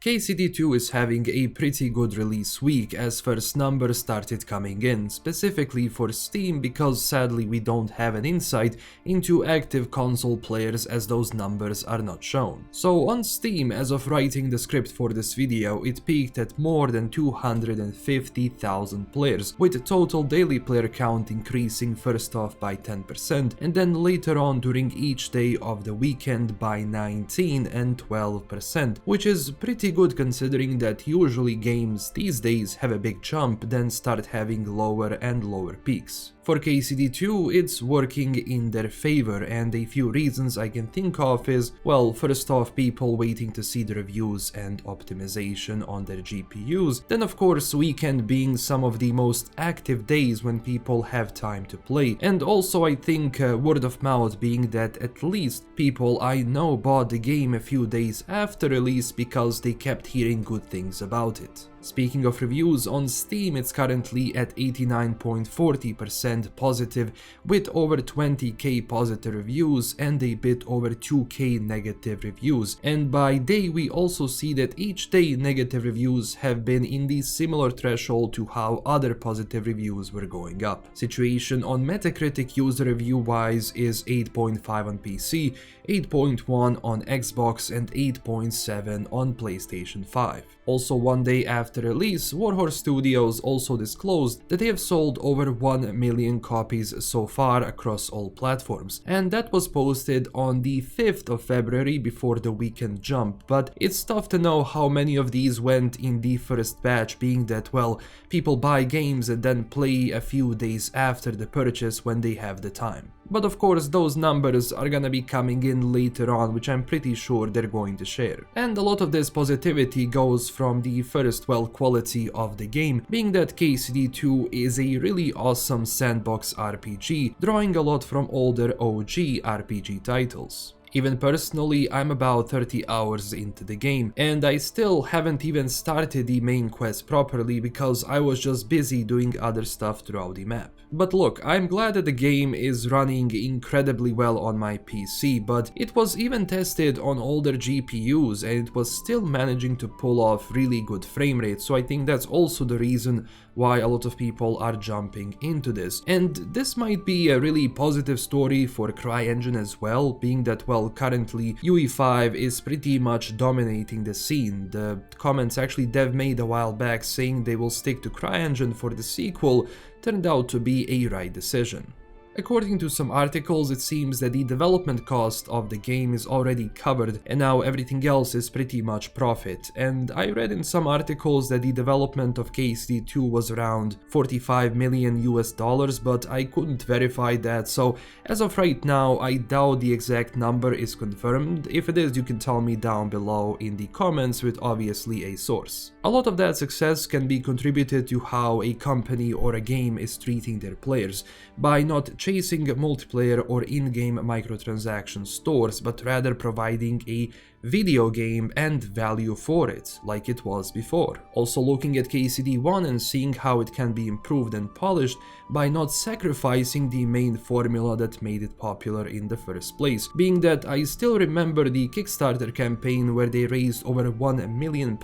KCD2 is having a pretty good release week as first numbers started coming in, specifically for Steam because sadly we don't have an insight into active console players as those numbers are not shown. So on Steam, as of writing the script for this video, it peaked at more than 250,000 players, with total daily player count increasing first off by 10% and then later on during each day of the weekend by 19 and 12%, which is pretty good considering that usually games these days have a big jump then start having lower and lower peaks. For KCD2, it's working in their favor, and a few reasons I can think of is, well, first off, people waiting to see the reviews and optimization on their GPUs, then of course weekend being some of the most active days when people have time to play, and also I think word of mouth being that at least people I know bought the game a few days after release because they kept hearing good things about it. Speaking of reviews, on Steam it's currently at 89.40% positive with over 20k positive reviews and a bit over 2k negative reviews, and by day we also see that each day negative reviews have been in the similar threshold to how other positive reviews were going up. Situation on Metacritic user review wise is 8.5 on PC, 8.1 on Xbox and 8.7 on PlayStation 5. Also one day after release, Warhorse Studios also disclosed that they have sold over 1 million copies so far across all platforms, and that was posted on the 5th of February before the weekend jump, but it's tough to know how many of these went in the first batch, being that, well, people buy games and then play a few days after the purchase when they have the time. But of course those numbers are gonna be coming in later on, which I'm pretty sure they're going to share. And a lot of this positivity goes from the first, well, quality of the game, being that KCD2 is a really awesome sandbox RPG, drawing a lot from older OG RPG titles. Even personally, I'm about 30 hours into the game, and I still haven't even started the main quest properly because I was just busy doing other stuff throughout the map. But look, I'm glad that the game is running incredibly well on my PC, but it was even tested on older GPUs and it was still managing to pull off really good frame rates, so I think that's also the reason why a lot of people are jumping into this. And this might be a really positive story for CryEngine as well, being that, well, currently UE5 is pretty much dominating the scene. The comments actually Dev made a while back saying they will stick to CryEngine for the sequel turned out to be a right decision. According to some articles, it seems that the development cost of the game is already covered and now everything else is pretty much profit, and I read in some articles that the development of KCD2 was around 45 million US dollars, but I couldn't verify that, so as of right now I doubt the exact number is confirmed. If it is, you can tell me down below in the comments with obviously a source. A lot of that success can be contributed to how a company or a game is treating their players, by not chasing multiplayer or in-game microtransaction stores, but rather providing a video game and value for it, like it was before. Also looking at KCD1 and seeing how it can be improved and polished by not sacrificing the main formula that made it popular in the first place, being that I still remember the Kickstarter campaign where they raised over £1 million,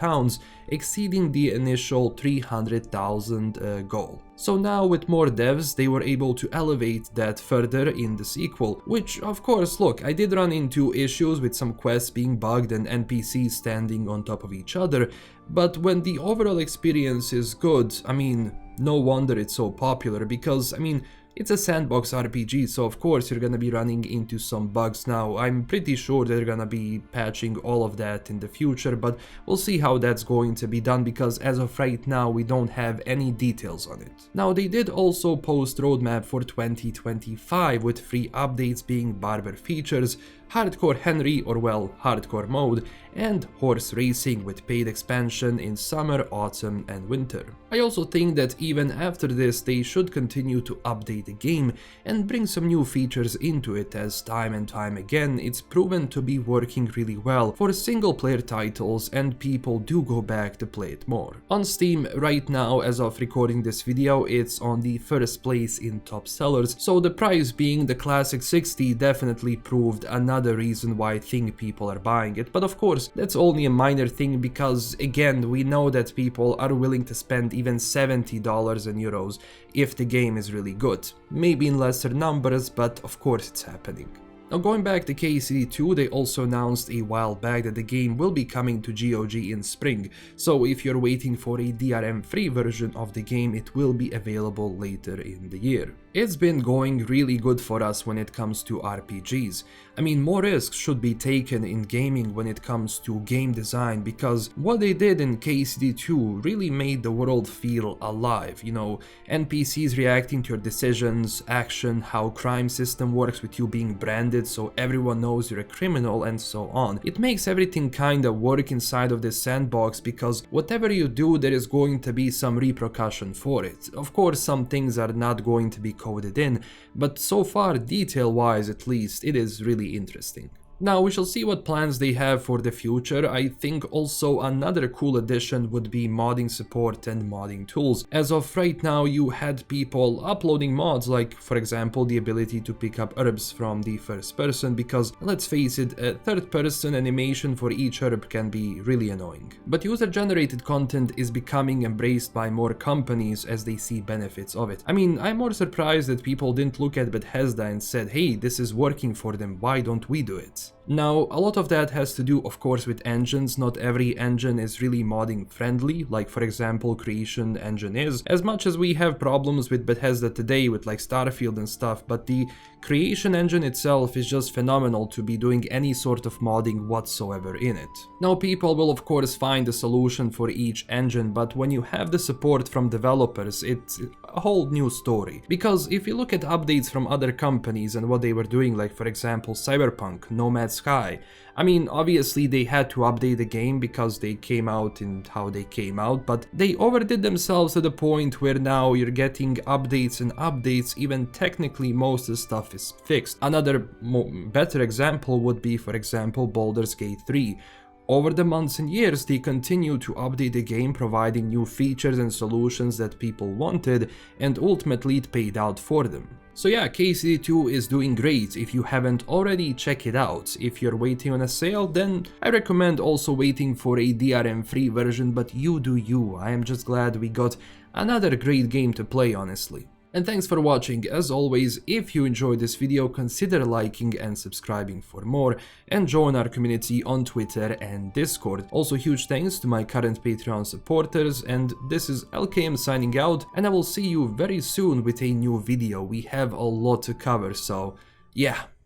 exceeding the initial 300,000 goal. So now with more devs, they were able to elevate that further in the sequel, which of course, look, I did run into issues with some quests being bugged and NPCs standing on top of each other, but when the overall experience is good, I mean, no wonder it's so popular, because, I mean, it's a sandbox RPG, so of course you're gonna be running into some bugs now. I'm pretty sure they're gonna be patching all of that in the future, but we'll see how that's going to be done, because as of right now we don't have any details on it. Now they did also post roadmap for 2025 with free updates being barber features, Hardcore Henry, or well, Hardcore mode, and horse racing with paid expansion in summer, autumn and winter. I also think that even after this they should continue to update the game and bring some new features into it, as time and time again it's proven to be working really well for single player titles and people do go back to play it more. On Steam right now, as of recording this video, it's on the first place in top sellers, so the price being the classic 60 definitely proved another another reason why I think people are buying it. But of course, that's only a minor thing because, again, we know that people are willing to spend even $70 and euros if the game is really good. Maybe in lesser numbers, but of course it's happening. Now, going back to KCD2, they also announced a while back that the game will be coming to GOG in spring, so if you're waiting for a DRM-free version of the game, it will be available later in the year. It's been going really good for us when it comes to RPGs. I mean, more risks should be taken in gaming when it comes to game design, because what they did in KCD2 really made the world feel alive, you know, NPCs reacting to your decisions, action, how crime system works with you being branded so everyone knows you're a criminal, and so on. It makes everything kinda work inside of this sandbox, because whatever you do, there is going to be some repercussion for it. Of course, some things are not going to be coded in, but so far, detail-wise at least, it is really interesting. Now, we shall see what plans they have for the future. I think also another cool addition would be modding support and modding tools. As of right now, you had people uploading mods, like for example the ability to pick up herbs from the first person, because let's face it, a third person animation for each herb can be really annoying. But user-generated content is becoming embraced by more companies as they see benefits of it. I mean, I'm more surprised that people didn't look at Bethesda and said, hey, this is working for them, why don't we do it? Now, a lot of that has to do, of course, with engines. Not every engine is really modding friendly, like for example Creation Engine is, as much as we have problems with Bethesda today with like Starfield and stuff, but the Creation Engine itself is just phenomenal to be doing any sort of modding whatsoever in it. Now, people will of course find a solution for each engine, but when you have the support from developers, it's a whole new story. Because if you look at updates from other companies and what they were doing, like for example Cyberpunk, No Man's Sky, I mean, obviously they had to update the game because they came out in how they came out, but they overdid themselves to the point where now you're getting updates and updates, even technically most of the stuff is fixed. Another better example would be, for example, Baldur's Gate 3. Over the months and years, they continue to update the game, providing new features and solutions that people wanted, and ultimately it paid out for them. So yeah, KCD2 is doing great. If you haven't already, check it out. If you're waiting on a sale, then I recommend also waiting for a DRM-free version, but you do you. I am just glad we got another great game to play, honestly. And thanks for watching. As always, if you enjoyed this video, consider liking and subscribing for more, and join our community on Twitter and Discord. Also, huge thanks to my current Patreon supporters, and this is LKM signing out, and I will see you very soon with a new video. We have a lot to cover, so yeah.